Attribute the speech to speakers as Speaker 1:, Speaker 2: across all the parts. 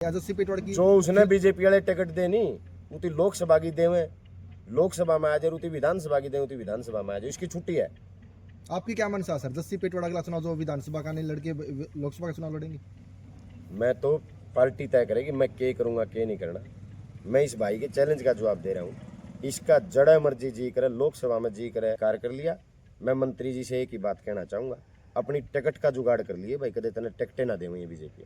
Speaker 1: की
Speaker 2: जो उसने बीजेपी वाले टिकट देनी उती लोकसभा की देवे, लोकसभा में आ जाए, उती विधानसभा की देवे, उती विधानसभा में आ जाए, इसकी छुट्टी है।
Speaker 1: आपकी क्या मनसा सर? जस्सी पेटवाड़ा का चुनाव जो विधानसभा का नहीं लड़के लोकसभा का चुनाव लड़ेंगे?
Speaker 2: मैं तो पार्टी तय करेगी मैं क्या करूंगा क्या नहीं करना। मैं इस भाई के चैलेंज का जवाब दे रहा हूँ, इसका जड़ा मर्जी जी करे, लोकसभा में जी करे कार्य कर लिया। मैं मंत्री जी से एक ही बात कहना चाहूंगा, अपनी टिकट का जुगाड़ कर लिए भाई, कदे तने टिकटें ना देवे बीजेपी।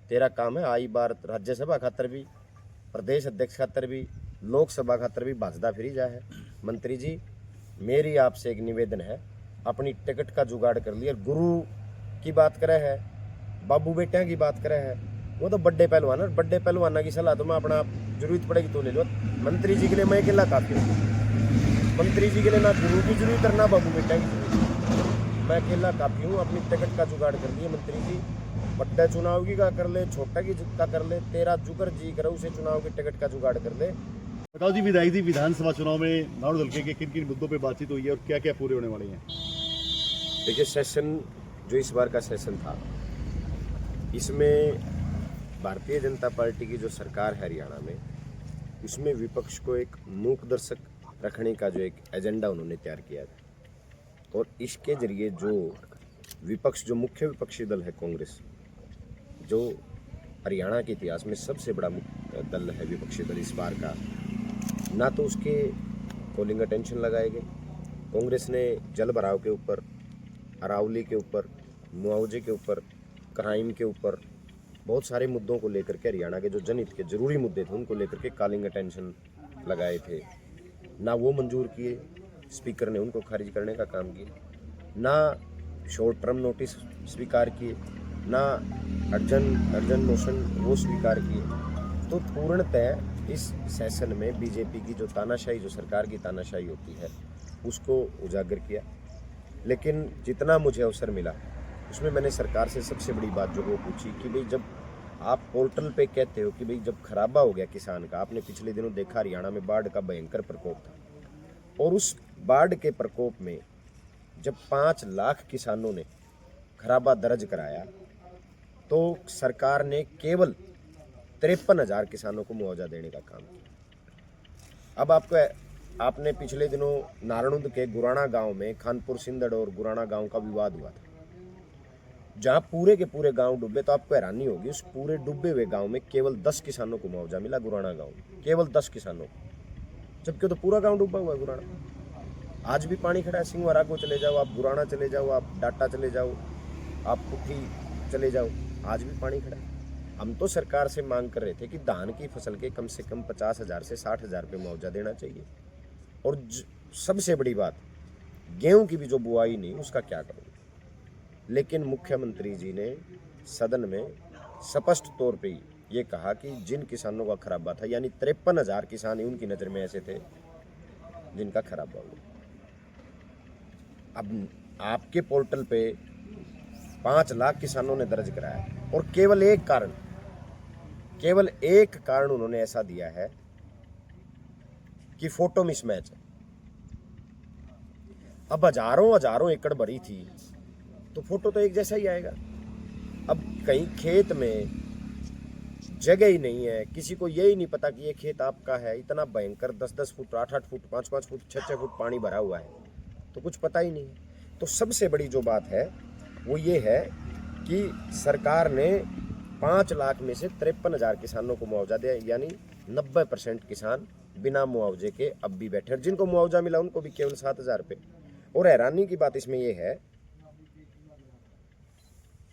Speaker 2: तेरा काम है आई बार राज्यसभा खातर भी, प्रदेश अध्यक्ष खातर भी, लोकसभा खातर भी भाजदा फिरी जा है। मंत्री जी मेरी आपसे एक निवेदन है, अपनी टिकट का जुगाड़ कर लिया। गुरु की बात करे है, बाबू बेटिया की बात करे है, वो तो बड़े पहलवान है, बड़े पहलवाना की सलाह तो मैं अपना जरूरत पड़ेगी तो ले लो। मंत्री जी के लिए मैं अकेला काफी हूँ, मंत्री जी के लिए ना गुरु की जरूरत है ना बाबू बेटिया की जरूरत, मैं अकेला काफी हूँ। अपनी टिकट का जुगाड़ कर लिए मंत्री जी, बड़े चुनाव की का कर ले, छोटा की का कर ले, तेरा जुगर जी करे उसे चुनाव की टिकट का जुगाड़ कर ले।
Speaker 3: बताओ जी, विधानसभा चुनाव में नारों हल्के के किन किन मुद्दों पे बातचीत हुई है और क्या क्या पूरे होने वाले हैं?
Speaker 2: देखिए सेशन जो इस बार का सेशन था, इसमें भारतीय जनता पार्टी की जो सरकार है हरियाणा में, उसमें विपक्ष को एक मूक दर्शक रखने का जो एक एजेंडा उन्होंने तैयार किया था, और इसके जरिए जो विपक्ष, जो मुख्य विपक्षी दल है कांग्रेस, जो हरियाणा के इतिहास में सबसे बड़ा दल है विपक्षी दल इस बार का, ना तो उसके पोलिंग अटेंशन लगाए गए। कांग्रेस ने जल भराव के ऊपर, अरावली के ऊपर, मुआवजे के ऊपर, क्राइम के ऊपर, बहुत सारे मुद्दों को लेकर के, हरियाणा के जो जनहित के जरूरी मुद्दे थे उनको लेकर के कॉलिंग अटेंशन लगाए थे, ना वो मंजूर किए, स्पीकर ने उनको खारिज करने का काम किया, ना शॉर्ट टर्म नोटिस स्वीकार किए, ना अर्जन मोशन वो स्वीकार किए। तो पूर्णतः इस सेशन में बीजेपी की जो तानाशाही, जो सरकार की तानाशाही होती है, उसको उजागर किया। लेकिन जितना मुझे अवसर मिला उसमें मैंने सरकार से सबसे बड़ी बात जो वो पूछी कि भाई जब आप पोर्टल पे कहते हो कि भाई जब खराबा हो गया किसान का, आपने पिछले दिनों देखा हरियाणा में बाढ़ का भयंकर प्रकोप था, और उस बाढ़ के प्रकोप में जब 5 लाख किसानों ने खराबा दर्ज कराया, तो सरकार ने केवल 53,000 किसानों को मुआवजा देने का काम किया। अब आपने पिछले दिनों नारायणुंद के गुराना गांव में खानपुर सिंदड़ और गुराना गांव का विवाद हुआ था, जहां पूरे के पूरे गांव डूबे। तो आपको हैरानी होगी, उस पूरे डूबे हुए गांव में केवल 10 किसानों को मुआवजा मिला, गुराना गांव में केवल 10 किसानों को, जबकि तो पूरा गांव डूबा हुआ है गुराना। आज भी पानी खड़ा है, सिंहवारा को चले जाओ आप, गुराना चले जाओ आप, डाटा चले जाओ आप, पुठी चले जाओ, आज भी पानी खड़ा है। हम तो सरकार से मांग कर रहे थे कि धान की फसल के कम से कम 50,000 से 60,000 रुपये मुआवजा देना चाहिए, और सबसे बड़ी बात, गेहूं की भी जो बुआई नहीं उसका क्या करोगे। लेकिन मुख्यमंत्री जी ने सदन में स्पष्ट तौर पे ये कहा कि जिन किसानों का खराबा था, यानी 53,000 किसान ही उनकी नज़र में ऐसे थे जिनका खराबा हुआ। अब आपके पोर्टल पे 5 लाख किसानों ने दर्ज कराया, और केवल एक कारण उन्होंने ऐसा दिया है कि फोटो मिसमैच है। अब हजारों एकड़ भरी थी तो फोटो तो एक जैसा ही आएगा। अब कहीं खेत में जगह ही नहीं है, किसी को यही नहीं पता कि ये खेत आपका है, इतना भयंकर 10-10 फुट, 8-8 फुट, 5-5 फुट, 6-6 फुट पानी भरा हुआ है, तो कुछ पता ही नहीं है। तो सबसे बड़ी जो बात है वो ये है कि सरकार ने 5 लाख में से 53,000 किसानों को मुआवजा दिया, यानी 90% किसान बिना मुआवजे के अब भी बैठे, और जिनको मुआवजा मिला उनको भी केवल 7,000 रुपये। और हैरानी की बात इसमें यह है,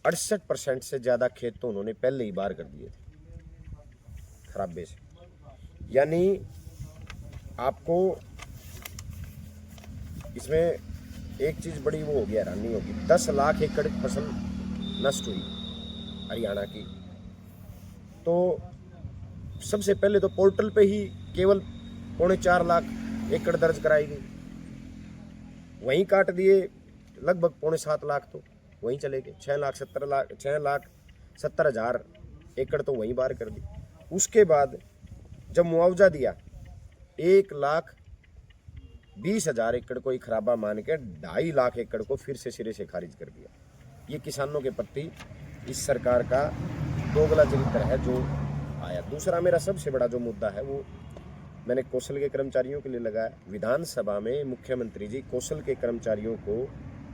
Speaker 2: 68% से ज्यादा खेत तो उन्होंने पहले ही बार कर दिए थे खराबे से। यानी आपको इसमें एक चीज बड़ी वो हो गया, हैरानी होगी, 10 लाख एकड़ फसल नष्ट हुई हरियाणा की। तो सबसे पहले तो पोर्टल पे ही केवल 4.25 लाख एकड़ दर्ज कराई गई, वहीं काट दिए लगभग 6.25 लाख, तो वहीं चले गए। 6,70,000 एकड़ तो वहीं बार कर दी। उसके बाद जब मुआवजा दिया 1,20,000 एकड़ को ही खराबा मान के 2.5 लाख एकड़ को फिर से सिरे से खारिज कर दिया। ये किसानों के प्रति इस सरकार का दोगला चरित्र है जो आया। दूसरा मेरा सबसे बड़ा जो मुद्दा है वो मैंने कौशल के कर्मचारियों के लिए लगाया। विधानसभा में मुख्यमंत्री जी कौशल के कर्मचारियों को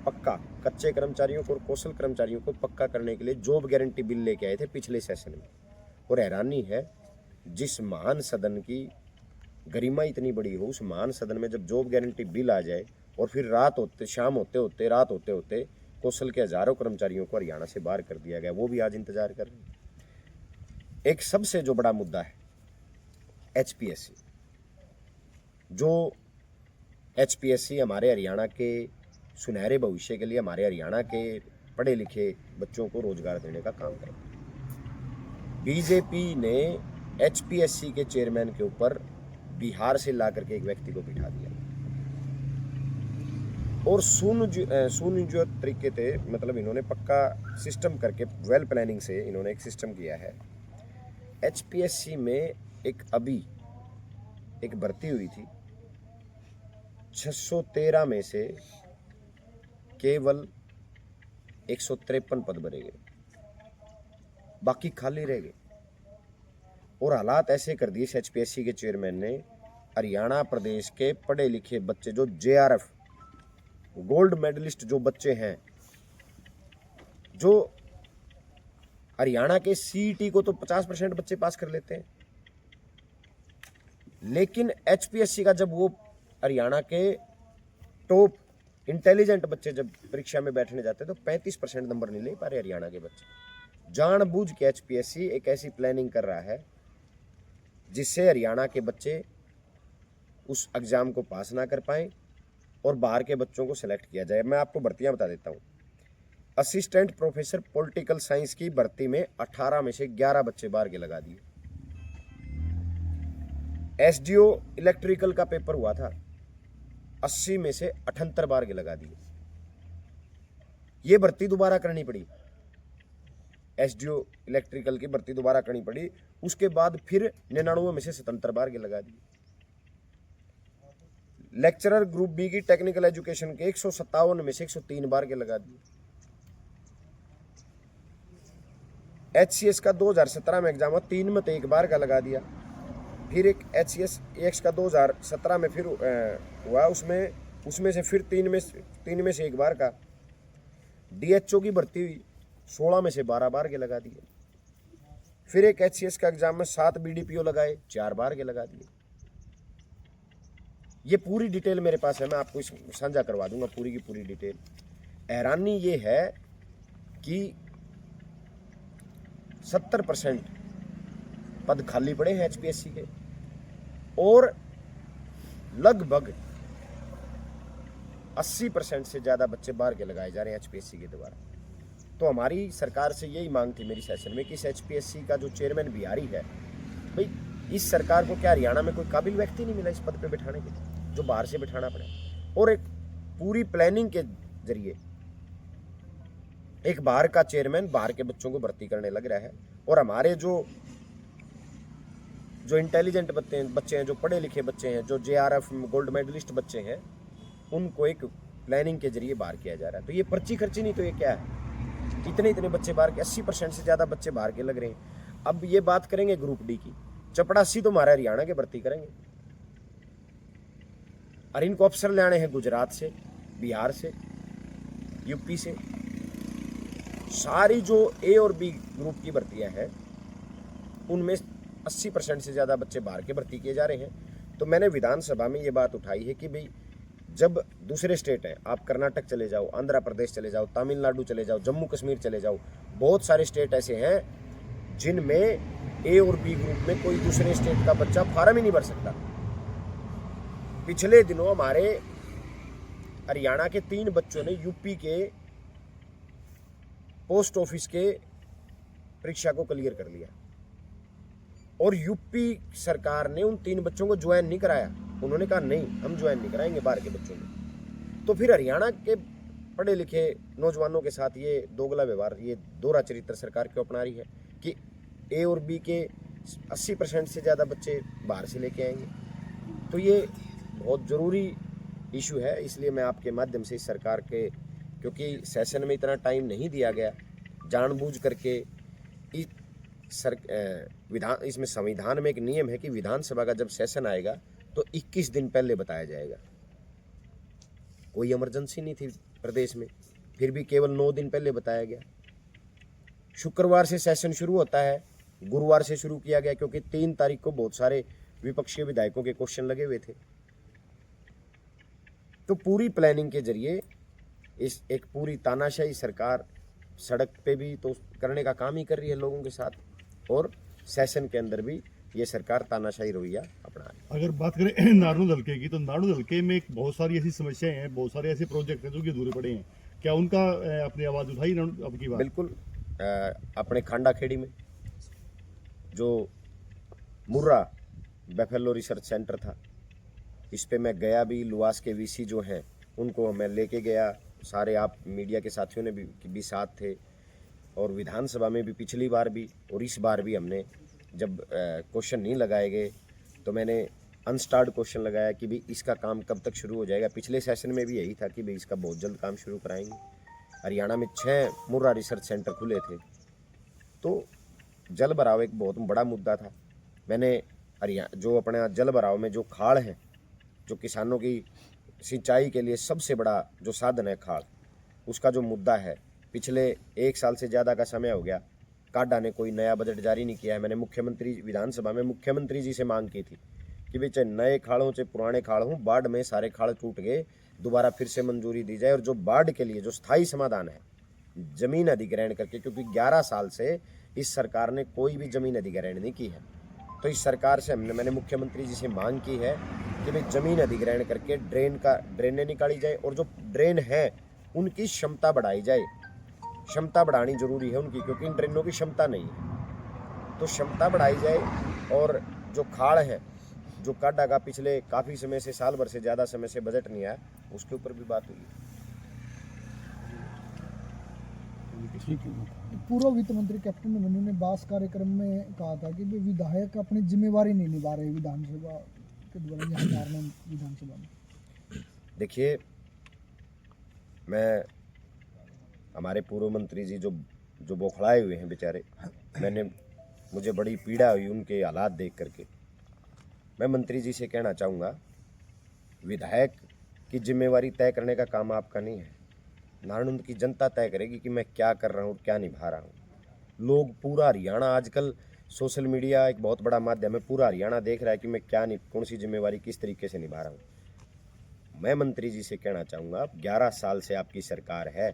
Speaker 2: पक्का, कच्चे कर्मचारियों को और कौशल कर्मचारियों को पक्का करने के लिए जॉब गारंटी बिल लेके आए थे पिछले सेशन में। और हैरानी है, जिस महान सदन की गरिमा इतनी बड़ी हो, उस महान सदन में जब जॉब गारंटी बिल आ जाए और फिर शाम होते होते रात होते होते कौशल के हजारों कर्मचारियों को हरियाणा से बाहर कर दिया गया, वो भी आज इंतजार कर रहे हैं। एक सबसे जो बड़ा मुद्दा है HPSC, जो HPSC हमारे हरियाणा के सुनहरे भविष्य के लिए, हमारे हरियाणा के पढ़े लिखे बच्चों को रोजगार देने का काम करेगा। बीजेपी ने HPSC के चेयरमैन के ऊपर बिहार से ला करके एक व्यक्ति को बिठा दिया और सुनियोजित तरीके से, मतलब इन्होंने पक्का सिस्टम करके, वेल प्लानिंग से इन्होंने एक सिस्टम किया है। HPSC में अभी एक भर्ती हुई थी, 613 में से केवल 153 पद भरे गए, बाकी खाली रह गए। और हालात ऐसे कर दिए HPSC के चेयरमैन ने, हरियाणा प्रदेश के पढ़े लिखे बच्चे जो JRF गोल्ड मेडलिस्ट जो बच्चे हैं, जो हरियाणा के CET को तो 50% बच्चे पास कर लेते हैं, लेकिन HPSC का जब वो हरियाणा के टॉप इंटेलिजेंट बच्चे जब परीक्षा में बैठने जाते हैं तो 35% नंबर नहीं ले पा रहे हरियाणा के बच्चे। जानबूझ के HPSC एक ऐसी प्लानिंग कर रहा है जिससे हरियाणा के बच्चे उस एग्जाम को पास ना कर पाएं और बाहर के बच्चों को सिलेक्ट किया जाए। मैं आपको भर्तियां बता देता हूं। असिस्टेंट प्रोफेसर पॉलिटिकल साइंस की भर्ती में 18 में से 11 बच्चे बाहर के लगा दिए। SDO इलेक्ट्रिकल का पेपर हुआ था, 80 में से 78 बार के लगा दिए। ये भर्ती दोबारा करनी पड़ी, SDO इलेक्ट्रिकल की भर्ती दोबारा करनी पड़ी। उसके बाद फिर 99 में से 77 बार के लगा दिए। लेक्चरर ग्रुप बी की टेक्निकल एजुकेशन के 157 में से 103 बार के लगा दिए। HCS का 2017 में एग्जाम हुआ, 3 में तो 1 बार का लगा दिया। फिर एक HCS AX का 2017 में फिर हुआ, उसमें से फिर 3 में से 1 बार का। DHO की भर्ती हुई, 16 में से 12 बार के लगा दिए। फिर एक HCS का एग्जाम में 7 BDPO लगाए, 4 बार के लगा दिए। ये पूरी डिटेल मेरे पास है, मैं आपको साझा करवा दूंगा पूरी की पूरी डिटेल। हैरानी ये है कि 70% पद खाली पड़े हैं HPSC के और लगभग 80% से ज़्यादा बच्चे बाहर के लगाए जा रहे हैं HPSC के द्वारा। तो हमारी सरकार से यही मांग थी मेरी सेशन में कि इस HPSC का जो चेयरमैन बिहारी है, भाई इस सरकार को क्या हरियाणा में कोई काबिल व्यक्ति नहीं मिला इस पद पे बिठाने के लिए, जो बाहर से बिठाना पड़े। और एक पूरी प्लानिंग के जरिए एक बाहर का चेयरमैन बाहर के बच्चों को भर्ती करने लग रहा है। और हमारे जो इंटेलिजेंट बच्चे हैं, जो पढ़े लिखे बच्चे हैं, जो JRF गोल्ड मेडलिस्ट बच्चे हैं, उनको एक प्लानिंग के जरिए बाहर किया जा रहा है। तो ये पर्ची खर्ची नहीं, तो ये क्या है? इतने बच्चे बाहर के, 80% से ज़्यादा बच्चे बाहर के लग रहे हैं। अब ये बात करेंगे ग्रुप डी की, चपड़ासी तो हमारे हरियाणा के भर्ती करेंगे और इनको अफसर ले आने हैं गुजरात से, बिहार से, यूपी से। सारी जो A और B ग्रुप की भर्तियां हैं उनमें 80% से ज़्यादा बच्चे बाहर के भर्ती किए जा रहे हैं। तो मैंने विधानसभा में ये बात उठाई है कि भाई जब दूसरे स्टेट हैं, आप कर्नाटक चले जाओ, आंध्र प्रदेश चले जाओ, तमिलनाडु चले जाओ, जम्मू कश्मीर चले जाओ, बहुत सारे स्टेट ऐसे हैं जिनमें A और B ग्रुप में कोई दूसरे स्टेट का बच्चा फार्म ही नहीं भर सकता। पिछले दिनों हमारे हरियाणा के 3 बच्चों ने यूपी के पोस्ट ऑफिस के परीक्षा को क्लियर कर लिया और यूपी सरकार ने उन 3 बच्चों को ज्वाइन नहीं कराया। उन्होंने कहा नहीं, हम ज्वाइन नहीं कराएंगे बाहर के बच्चों में। तो फिर हरियाणा के पढ़े लिखे नौजवानों के साथ ये दोगला व्यवहार, ये दोहरा चरित्र सरकार क्यों अपना रही है कि A और B के 80% से ज़्यादा बच्चे बाहर से लेके आएंगे। तो ये बहुत ज़रूरी इशू है, इसलिए मैं आपके माध्यम से इस सरकार के, क्योंकि सेशन में इतना टाइम नहीं दिया गया, जानबूझ करके इसमें संविधान में एक नियम है कि विधानसभा का जब सेशन आएगा तो 21 दिन पहले बताया जाएगा। कोई इमरजेंसी नहीं थी प्रदेश में, फिर भी केवल 9 दिन पहले बताया गया। शुक्रवार से सेशन शुरू होता है, गुरुवार से शुरू किया गया क्योंकि 3 तारीख को बहुत सारे विपक्षी विधायकों के क्वेश्चन लगे हुए थे। तो पूरी प्लानिंग के जरिए इस एक पूरी तानाशाही सरकार सड़क पे भी तो करने का काम ही कर रही है लोगों के साथ, और सेशन के अंदर भी ये सरकार तानाशाही रवैया अपना रही है।
Speaker 3: अगर बात करें नारनौल हल्के की, तो नारनौल हल्के में बहुत सारी ऐसी समस्याएं हैं, बहुत सारे ऐसे प्रोजेक्ट हैं जो कि अधूरे पड़े हैं। क्या उनका अपनी आवाज़ उठाई अब की बार?
Speaker 2: बिल्कुल। अपने खांडा खेड़ी में जो मुर्रा बेफेलो रिसर्च सेंटर था, इस पे मैं गया भी। लुआस के वीसी जो हैं उनको मैं लेके गया, सारे आप मीडिया के साथियों ने भी साथ थे, और विधानसभा में भी पिछली बार भी और इस बार भी हमने जब क्वेश्चन नहीं लगाए गए तो मैंने अनस्टार्ट क्वेश्चन लगाया कि भाई इसका काम कब तक शुरू हो जाएगा। पिछले सेशन में भी यही था कि भाई इसका बहुत जल्द काम शुरू कराएंगे। हरियाणा में 6 मुर्रा रिसर्च सेंटर खुले थे, तो जल भराव एक बहुत बड़ा मुद्दा था। मैंने जो अपने जल भराव में जो खाड़ है, जो किसानों की सिंचाई के लिए सबसे बड़ा जो साधन है खाड़, उसका जो मुद्दा है, पिछले 1 साल से ज़्यादा का समय हो गया, काडा ने कोई नया बजट जारी नहीं किया है। मैंने विधानसभा में मुख्यमंत्री जी से मांग की थी कि भाई चाहे नए खाड़ों चाहे पुराने खाड़ हों, बाढ़ में सारे खाड़ टूट गए, दोबारा फिर से मंजूरी दी जाए, और जो बाढ़ के लिए जो स्थायी समाधान है जमीन अधिग्रहण करके, क्योंकि 11 साल से इस सरकार ने कोई भी जमीन अधिग्रहण नहीं की है। तो इस सरकार से मैंने मुख्यमंत्री जी से मांग की है कि भाई जमीन अधिग्रहण करके ड्रेनें निकाली जाए, और जो ड्रेन है उनकी क्षमता बढ़ाई जाए। क्षमता बढ़ानी जरूरी है उनकी, क्योंकि इन ड्रेनों की क्षमता नहीं है, तो क्षमता बढ़ाई जाए। और जो खाड़ है, जो काडा का पिछले काफ़ी समय से, साल भर से ज़्यादा समय से बजट नहीं आया, उसके ऊपर भी बात हुई।
Speaker 4: पूर्व वित्त मंत्री कैप्टन अभिमन्यु ने बास कार्यक्रम में कहा था कि वे विधायक अपनी जिम्मेवारी नहीं निभा रहे विधानसभा के द्वारा, विधानसभा में।
Speaker 2: देखिए, मैं हमारे पूर्व मंत्री जी जो बौखलाए हुए हैं बेचारे, मुझे बड़ी पीड़ा हुई उनके हालात देख करके। मैं मंत्री जी से कहना चाहूँगा, विधायक की जिम्मेवारी तय करने का काम आपका नहीं है। नारनौल की जनता तय करेगी कि मैं क्या कर रहा हूँ, क्या निभा रहा हूँ। लोग पूरा हरियाणा, आजकल सोशल मीडिया एक बहुत बड़ा माध्यम है, पूरा हरियाणा देख रहा है कि मैं कौन सी जिम्मेवारी किस तरीके से निभा रहा हूँ। मैं मंत्री जी से कहना चाहूँगा, 11 साल से आपकी सरकार है,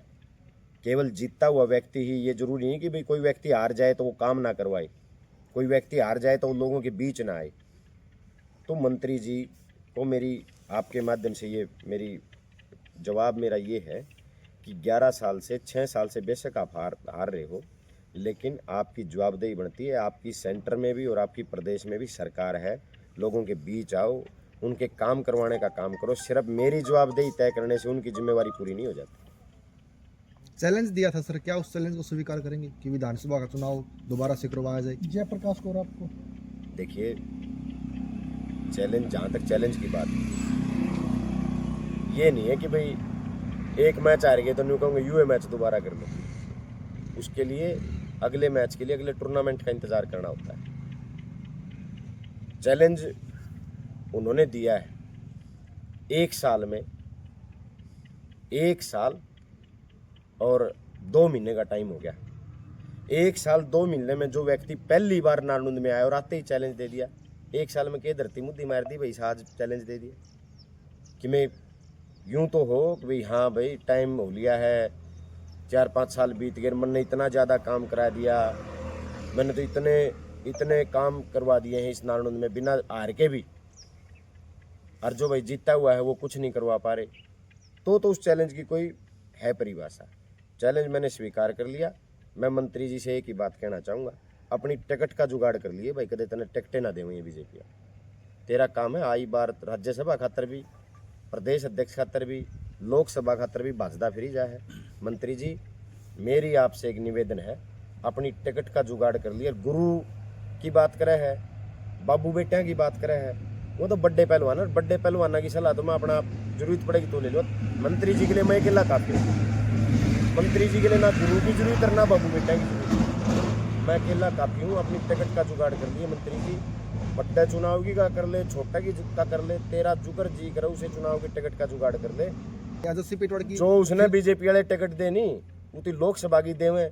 Speaker 2: केवल जीतता हुआ व्यक्ति ही, ये जरूरी नहीं कि भाई कोई व्यक्ति हार जाए तो वो काम ना करवाए, कोई व्यक्ति हार जाए तो वो लोगों के बीच ना आए। तो मंत्री जी को मेरी आपके माध्यम से ये मेरी जवाब मेरा ये है कि 11 साल से 6 साल से बेशक आप हार रहे हो, लेकिन आपकी जवाबदेही बनती है। आपकी सेंटर में भी और आपकी प्रदेश में भी सरकार है, लोगों के बीच आओ, उनके काम करवाने का काम करो। सिर्फ मेरी जवाबदेही तय करने से उनकी जिम्मेवारी पूरी नहीं हो जाती।
Speaker 1: चैलेंज दिया था सर, क्या उस चैलेंज को स्वीकार करेंगे कि विधानसभा का चुनाव दोबारा से करवाया जाए?
Speaker 4: जयप्रकाश गौर आपको
Speaker 2: देखिए, चैलेंज, जहाँ तक चैलेंज की बात है, ये नहीं है कि भाई एक मैच हार गए तो न्यू कहूँगे यूए मैच दोबारा कर लो। उसके लिए अगले मैच के लिए अगले टूर्नामेंट का इंतज़ार करना होता है। चैलेंज उन्होंने दिया है 1 साल में, 1 साल और 2 महीने का टाइम हो गया। 1 साल 2 महीने में जो व्यक्ति पहली बार नारनौल में आया और आते ही चैलेंज दे दिया, 1 साल में के धरती मुद्दी मार दी भाई, आज चैलेंज दे दिया कि मैं यूं तो हो कि भाई हाँ भाई टाइम हो लिया है, 4-5 साल बीत गए, मैंने इतना ज़्यादा काम करा दिया, मैंने तो इतने काम करवा दिए हैं इस नारनौल में बिना हार के भी, और जो भाई जीता हुआ है वो कुछ नहीं करवा पा रहे। तो उस चैलेंज की कोई है परिभाषा? चैलेंज मैंने स्वीकार कर लिया। मैं मंत्री जी से एक ही बात कहना चाहूँगा, अपनी टिकट का जुगाड़ कर लिए भाई, कदे तने टिकटें ना देवें बीजेपी। तेरा काम है आई बार राज्यसभा खातर भी, प्रदेश अध्यक्ष खातर भी, लोकसभा खातर भी भाजदा फिरी जा है। मंत्री जी, मेरी आपसे एक निवेदन है, अपनी टिकट का जुगाड़ कर लिया। गुरु की बात करे है, बाबू बेटिया की बात करे है, वो तो बड़े पहलवान है, बड़े पहलवाना की सलाह तो मैं अपना जरूरत पड़ेगी तो ले लो। मंत्री जी के लिए मैं अकेला काफी हूँ। मंत्री जी के लिए ना गुरु की जरूरत है ना बाबू बेटिया की जरूरत। मैं अकेला काफी हूँ, अपनी टिकट का जुगाड़ कर लिए मंत्री जी। बड़े चुनाव की का कर ले, छोटा की का कर ले, तेरा जुगर जी करे उसे चुनाव की टिकट का जुगाड़ कर ले।
Speaker 1: जस्सी पेटवाड़ की
Speaker 2: जो उसने बीजेपी वाले टिकट देनी उती लोकसभा की देवे,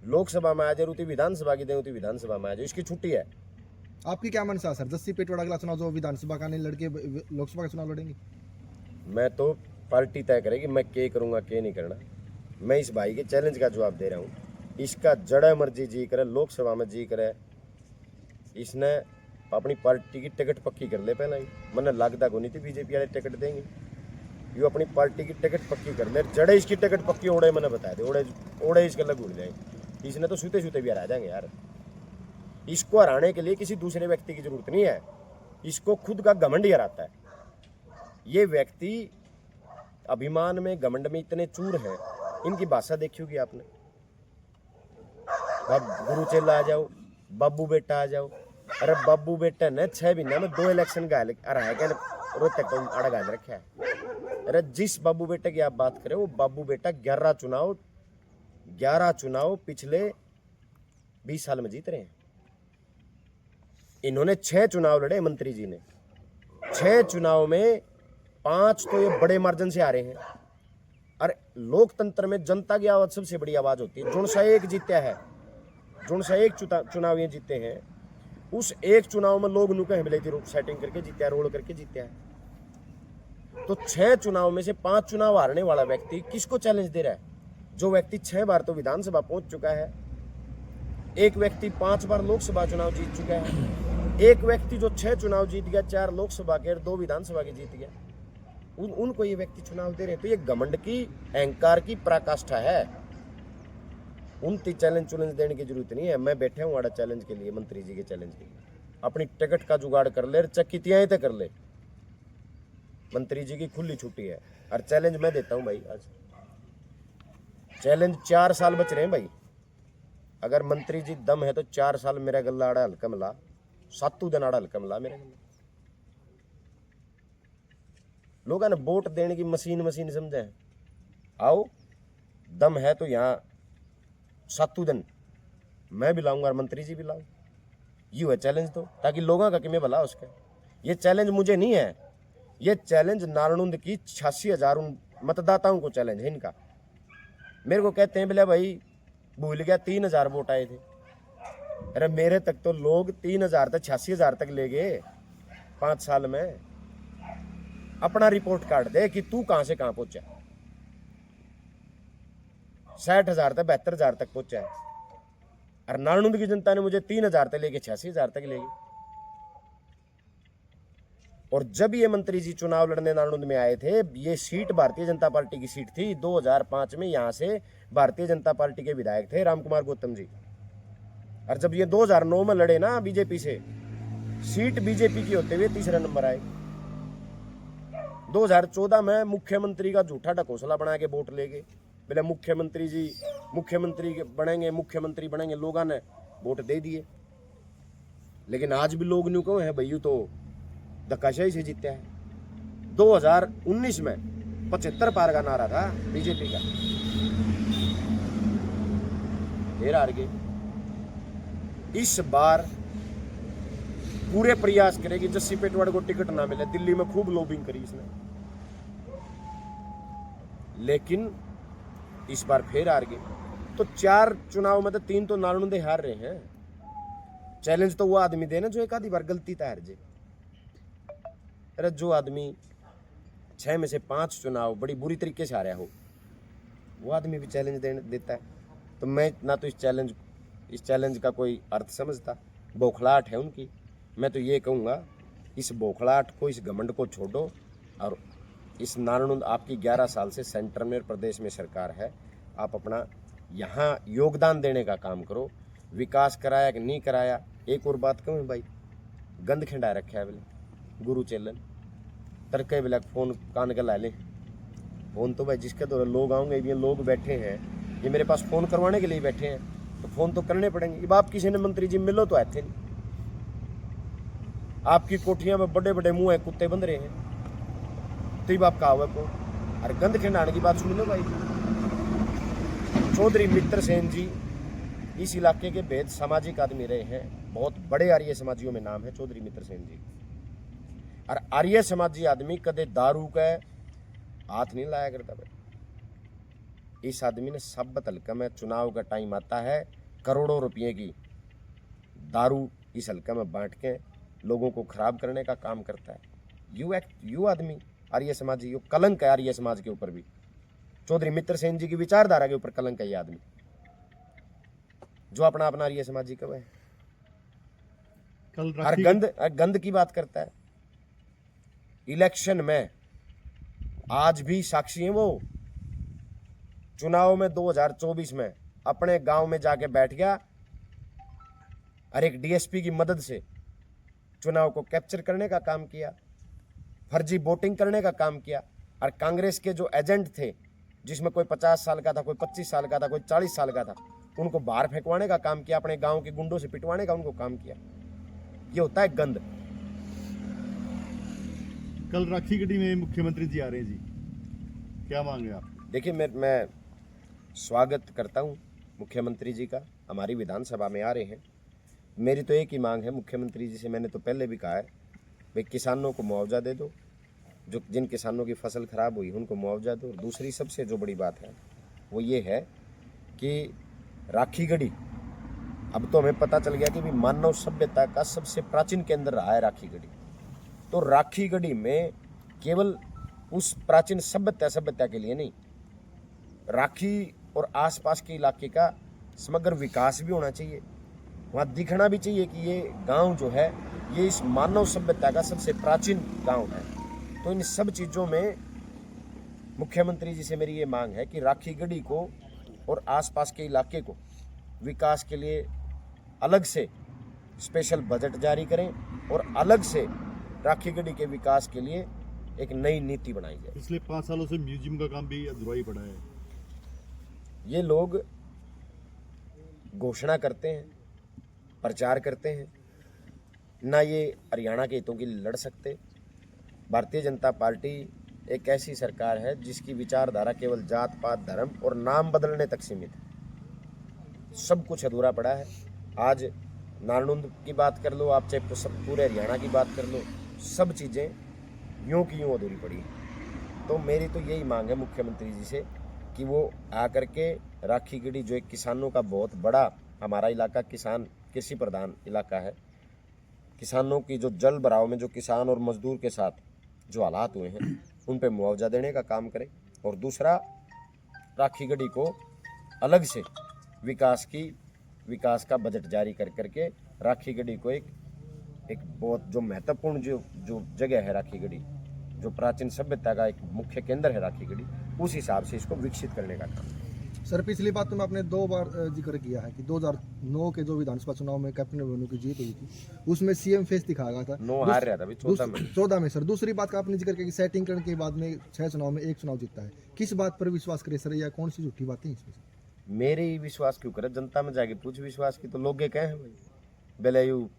Speaker 2: लोकसभा में आ जाए, उती विधानसभा की देवे, उती विधानसभा में आ जाए, इसकी छुट्टी है।
Speaker 1: आपकी क्या मनसा है सर? जस्सी पेटवाड़ अगला चुनाव जो विधानसभा का नहीं लड़के लोकसभा का चुनाव लड़ेंगे?
Speaker 2: मैं तो पार्टी तय करेगी मैं क्या करूँगा क्या नहीं करना। मैं इस भाई के चैलेंज का जवाब दे रहा हूँ, इसका जड़ा मर्जी जी करे, लोकसभा में जी करे, इसने अपनी पार्टी की टिकट पक्की कर ले। पहला ही मैंने लगता को नहीं थी बीजेपी वाले टिकट देंगे, ये अपनी पार्टी की टिकट पक्की कर ले। जड़े इसकी टिकट पक्की ओड़े मैंने बता दे, ओड़े इसके लग उड़ जाएंगे। इसने तो सूते सूते भी हरा जाएंगे यार। इसको हराने के लिए किसी दूसरे व्यक्ति की जरूरत नहीं है, इसको खुद का घमंड ही हराता है। ये व्यक्ति अभिमान में घमंड में इतने चूर हैं, इनकी भाषा देखी होगी आपने। अब गुरु चेला आ जाओ, बाबू बेटा आ जाओ। अरे बाबू बेटा ने 6 महीने में 2 इलेक्शन गाल हराया क्या रोहतक को अड़ा गाल रखा है। अरे जिस बाबू बेटे की आप बात करें वो बाबू बेटा 11 चुनाव पिछले 20 साल में जीत रहे हैं। इन्होंने 6 चुनाव लड़े मंत्री जी ने, 6 चुनाव में 5 तो ये बड़े मार्जिन से आ रहे हैं। अरे लोकतंत्र में जनता की आवाज सबसे बड़ी आवाज होती है। जुनसा एक जीता है, जुनसा एक चुनाव ये जीते हैं, उस एक चुनाव में लोग नुके हमले थी सेटिंग करके जीता है, रोल करके जीता है। तो 6 चुनाव में से 5 चुनाव हारने वाला व्यक्ति किसको चैलेंज दे रहा है? जो व्यक्ति 6 बार तो विधानसभा पहुंच चुका है, एक व्यक्ति 5 बार लोकसभा चुनाव जीत चुका है, एक व्यक्ति जो 6 चुनाव जीत गया, 4 लोकसभा के और 2 विधानसभा के जीत गया, उनको ये व्यक्ति चुनाव दे रहे हैं। तो ये घमंड की, अहंकार की पराकाष्ठा है। उनकी चैलेंज देने की जरूरत नहीं है। मैं बैठा हूँ आड़ा चैलेंज के लिए, मंत्री जी के चैलेंज के लिए। अपनी टिकट का जुगाड़ कर ले, चक्कितियाँ तय कर ले। मंत्री जी की खुली छुट्टी है और चैलेंज मैं देता हूँ भाई। आज चैलेंज 4 साल बच रहे हैं भाई। अगर मंत्री जी दम है तो 4 साल मेरा गला आड़ा हल्का मिला, 7 दिन आड़ा हल्का मिला मेरा गला। लोगों ने वोट देने की मशीन समझे। आओ दम है तो यहाँ 7 दिन मैं भी लाऊंगा और मंत्री जी भी लाऊं। यू है चैलेंज तो, ताकि लोगों का किमें भला उसका। ये चैलेंज मुझे नहीं है, ये चैलेंज नारनौंद की 86,000 मतदाताओं को चैलेंज है इनका। मेरे को कहते हैं बोले भाई भूल गया 3,000 वोट आए थे। अरे मेरे तक तो लोग 3,000 तक 86,000 तक ले गए 5 साल में। अपना रिपोर्ट कार्ड दे कि तू कहां से कहां पहुंचा। 60,000 तक 72,000 तक पहुंचा है और नारनौंद की जनता ने मुझे 3,000 तक लेके 86,000 तक ले गई। और जब ये मंत्री जी चुनाव लड़ने नारनौंद में आए थे, ये सीट भारतीय जनता पार्टी की सीट थी। 2005 में यहां से भारतीय जनता पार्टी के विधायक थे रामकुमार गौतम जी। और जब ये 2009 में लड़े ना बीजेपी से, सीट बीजेपी की होते हुए तीसरा नंबर आए। 2014 में मुख्यमंत्री का झूठा ढकोसला बना के वोट ले गए। बोले मुख्यमंत्री जी मुख्यमंत्री बनेंगे, लोगों ने वोट दे दिए। लेकिन आज भी लोग न्यू कहो है भैया तो धक्काशाही से जीते हैं। 2019 में 75 पार का नारा था बीजेपी का, फिर हार गए। इस बार पूरे प्रयास करेगी जस्सी पेटवाड़ को टिकट ना मिले। दिल्ली में खूब लॉबिंग करी इसने, लेकिन इस बार फिर हार गए। तो 4 चुनाव में तो 3 तो नारनौंदे हार रहे हैं। चैलेंज तो वो आदमी देना जो एक आधी बार गलती था हार जाए। अरे जो आदमी 6 में से 5 चुनाव बड़ी बुरी तरीके से हारा हो, वो आदमी भी चैलेंज देता है। तो मैं ना तो इस चैलेंज का कोई अर्थ समझता। बौखलाहट है उनकी। मैं तो ये कहूँगा इस बौखलाहट को, इस घमंड को छोड़ो और इस नारनौंद आपकी 11 साल से सेंटर में और प्रदेश में सरकार है, आप अपना यहाँ योगदान देने का काम करो। विकास कराया कि नहीं कराया। एक और बात कहूँ भाई, गंद खिंडा रखा है बोले गुरु चेलन तरके बोले फोन कान के ला ले। फोन तो भाई जिसके द्वारा लोग आऊँगे, ये लोग बैठे हैं, ये मेरे पास फ़ोन करवाने के लिए बैठे हैं, तो फ़ोन तो करने पड़ेंगे। अब आप किसी ने मंत्री जी मिलो तो आते नहीं। आपकी कोठियाँ में बड़े बड़े मुँह है, कुत्ते बंध रहे हैं, तो ये बाप कहा हुआ को। अरे गंद खिंडाने की बात सुन लो भाई। चौधरी मित्र सेन जी इस इलाके के बेहद सामाजिक आदमी रहे हैं। बहुत बड़े आर्य समाजियों में नाम है चौधरी मित्र सेन जी। और आर्य समाजी आदमी कदे दारू का हाथ नहीं लाया करता भाई। इस आदमी ने सब हल्का में चुनाव का टाइम आता है, करोड़ों रुपये की दारू इस हल्का में बांट के लोगों को खराब करने का काम करता है। यू आदमी आर्य समाजी, यो कलंक है आर्य समाज के ऊपर भी। चौधरी मित्र सेन जी की विचारधारा के ऊपर कलंक है ये आदमी, जो अपना आर्य समाजी कब है।
Speaker 3: कल
Speaker 2: हर गंद की बात करता है। इलेक्शन में आज भी साक्षी हैं वो। चुनाव में 2024 में अपने गांव में जाके बैठ गया और एक डीएसपी की मदद से चुनाव को कैप्चर करने का काम किया, फर्जी वोटिंग करने का काम किया। और कांग्रेस के जो एजेंट थे, जिसमें कोई 50 साल का था, कोई 25 साल का था, कोई 40 साल का था, उनको बाहर फेंकवाने का काम किया, अपने गांव के गुंडों से पिटवाने का उनको काम किया। ये होता है गंद।
Speaker 3: कल राखी गढ़ी में मुख्यमंत्री जी आ रहे हैं जी, क्या मांगे आप?
Speaker 2: देखिए, मैं स्वागत करता हूं मुख्यमंत्री जी का, हमारी विधानसभा में आ रहे हैं। मेरी तो एक ही मांग है मुख्यमंत्री जी से, मैंने तो पहले भी कहा है, भाई किसानों को मुआवजा दे दो, जो जिन किसानों की फसल खराब हुई उनको मुआवजा दो। दूसरी सबसे जो बड़ी बात है वो ये है कि राखी गढ़ी, अब तो हमें पता चल गया कि भी मानव सभ्यता का सबसे प्राचीन केंद्र रहा है राखी गढ़ी। तो राखी गढ़ी में केवल उस प्राचीन सभ्यता के लिए नहीं, राखी और आसपास के इलाके का समग्र विकास भी होना चाहिए। वहाँ दिखना भी चाहिए कि ये गांव जो है ये इस मानव सभ्यता का सबसे प्राचीन गांव है। तो इन सब चीज़ों में मुख्यमंत्री जी से मेरी ये मांग है कि राखी गढ़ी को और आसपास के इलाके को विकास के लिए अलग से स्पेशल बजट जारी करें और अलग से राखी गढ़ी के विकास के लिए एक नई नीति बनाई जाए।
Speaker 3: पिछले 5 सालों से म्यूजियम का काम भी अधूरा ही पड़ा है।
Speaker 2: ये लोग घोषणा करते हैं, प्रचार करते हैं, ना ये हरियाणा के हितों के लिए लड़ सकते। भारतीय जनता पार्टी एक ऐसी सरकार है जिसकी विचारधारा केवल जात पात धर्म और नाम बदलने तक सीमित है। सब कुछ अधूरा पड़ा है। आज नारनौंद की बात कर लो आप, चाहे सब पूरे हरियाणा की बात कर लो, सब चीज़ें यूं की यूं अधूरी पड़ी। तो मेरी तो यही मांग है मुख्यमंत्री जी से कि वो आकर के राखी गढ़ी, जो एक किसानों का बहुत बड़ा, हमारा इलाका किसान कृषि प्रधान इलाका है, किसानों की जो जल भराव में जो किसान और मजदूर के साथ जो हालात हुए हैं उन पे मुआवजा देने का काम करें। और दूसरा, राखी गढ़ी को अलग से विकास का बजट जारी कर करके राखी गढ़ी को एक बहुत जो महत्वपूर्ण जो जगह है राखी गढ़ी, जो प्राचीन सभ्यता का एक मुख्य केंद्र है राखी गढ़ी, उस हिसाब से इसको विकसित करने का काम।
Speaker 1: सर, पिछली बात तो मैं आपने 2 बार जिक्र किया है कि 2009 के जो विधानसभा चुनाव में कैप्टन अभिमन्यु की जीत हुई थी, उसमें सीएम फेस दिखाया गया था।
Speaker 2: 9 हार रहा था अभी
Speaker 1: 14 में सर। दूसरी बात का आपने जिक्र किया कि सेटिंग करने के बाद में 6 चुनाव में 1 चुनाव जीतता है। किस बात पर विश्वास करे सर, या कौन सी झूठी बातें इसमें?
Speaker 2: मेरे ही विश्वास क्यों करे, जनता में जाके पूछ विश्वास की। तो लोग कहे हैं भाई बेलायू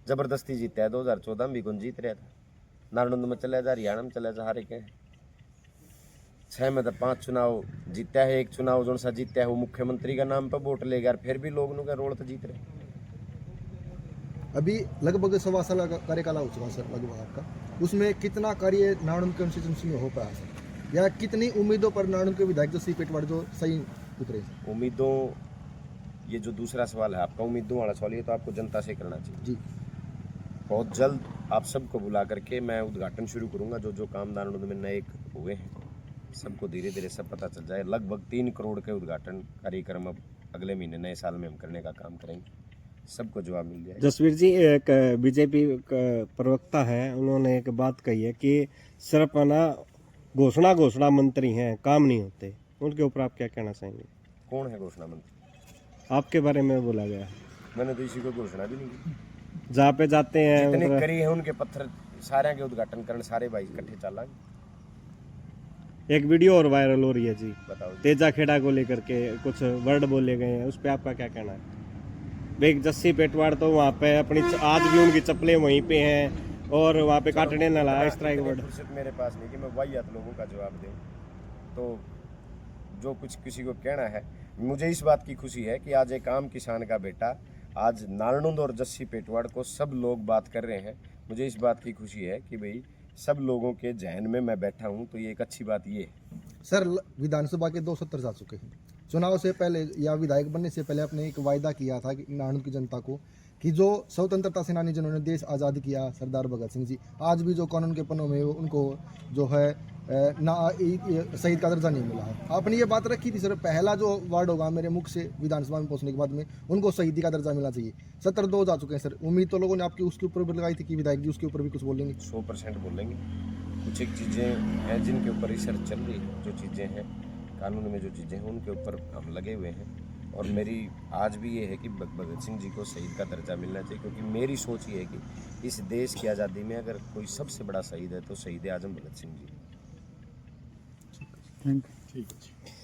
Speaker 2: जबरदस्ती जीता है। 2014 में भी कौन जीत रहा था, नारनौंद में चला जा, हरियाणा में चला जा, हारे के 6 में तो 5 चुनाव जीता है। 1 चुनाव जो सा जीता है वो मुख्यमंत्री का नाम पर वोट लेगा, फिर भी लोग का रोड तो जीत रहे।
Speaker 1: अभी लगभग 1.25 साल का कार्यकाल हो चुका सर लगभग आपका, उसमें कितना कार्य नारनौंद कंस्टिट्यूंसी में हो पाया सर, या कितनी उम्मीदों पर नारनौंद के विधायक जो सीपेट वार्ड जो सही उतरे?
Speaker 2: उम्मीदों, ये जो दूसरा सवाल है आपका उम्मीदों वाला सवाल, ये तो आपको जनता से करना चाहिए
Speaker 1: जी।
Speaker 2: बहुत जल्द आप सबको बुला करके मैं उद्घाटन शुरू करूंगा। जो काम नारनौंद में नए हुए हैं सबको धीरे धीरे सब पता चल जाए। लगभग 3 करोड़ के उद्घाटन कार्यक्रम अब अगले महीने नए साल में हम करने का काम करेंगे, सबको जवाब मिल जाएगा।
Speaker 5: जसवीर जी, एक बीजेपी प्रवक्ता है, उन्होंने एक बात कही है कि सिर्फ ना घोषणा मंत्री हैं, काम नहीं होते। उनके ऊपर आप क्या कहना चाहेंगे?
Speaker 2: कौन है घोषणा मंत्री?
Speaker 5: आपके बारे में बोला गया।
Speaker 2: मैंने तो इसी को घोषणा भी नहीं की।
Speaker 5: जहाँ पे जाते हैं
Speaker 2: जितने करी है उनके पत्थर सारे के उद्घाटन करने सारे भाई इकट्ठे चलाएंगे।
Speaker 5: एक वीडियो और वायरल हो रही है जी,
Speaker 2: बताओ।
Speaker 5: तेजा खेड़ा को लेकर के कुछ वर्ड बोले गए हैं, उस पर आपका क्या कहना है? भाई जस्सी पेटवाड़ तो वहाँ पे अपनी आज भी उनकी चप्पलें वहीं पे हैं और वहाँ पे काटने न लाया, इस तरह के वर्ड।
Speaker 2: फुर्सत मेरे पास नहीं कि मैं वाहियात लोगों का जवाब दूं। तो जो कुछ किसी को कहना है, मुझे इस बात की खुशी है कि आज एक आम किसान का बेटा आज नारनौंद और जस्सी पेटवाड़ को सब लोग बात कर रहे हैं। मुझे इस बात की खुशी है कि भाई सब लोगों के जहन में मैं बैठा हूं, तो ये एक अच्छी बात ये है।
Speaker 1: सर विधानसभा के 2 सत्र जा चुके हैं। चुनाव से पहले या विधायक बनने से पहले आपने एक वायदा किया था कि नारायण की जनता को कि जो स्वतंत्रता सेनानी जिन्होंने देश आज़ाद किया, सरदार भगत सिंह जी, आज भी जो कानून के पन्नों में उनको जो है शहीद का दर्जा नहीं मिला है। आपने ये बात रखी थी सर, पहला जो वार्ड होगा मेरे मुख से विधानसभा में पहुंचने के बाद में उनको शहीदी का दर्जा मिलना चाहिए। सत्र 2 जा चुके हैं सर, उम्मीद तो लोगों ने आपकी उसके ऊपर भी लगाई थी कि विधायक जी उसके ऊपर भी कुछ बोलेंगे।
Speaker 2: 100% बोलेंगे। कुछ एक चीज़ें हैं जिनके ऊपर रिसर्च चल रही है, जो चीज़ें हैं कानून में, जो चीज़ें हैं उनके ऊपर हम लगे हुए हैं। और मेरी आज भी ये है कि भगत सिंह जी को शहीद का दर्जा मिलना चाहिए, क्योंकि मेरी सोच ये है कि इस देश की आज़ादी में अगर कोई सबसे बड़ा शहीद है तो शहीद आजम भगत सिंह जी।
Speaker 3: ठीक है।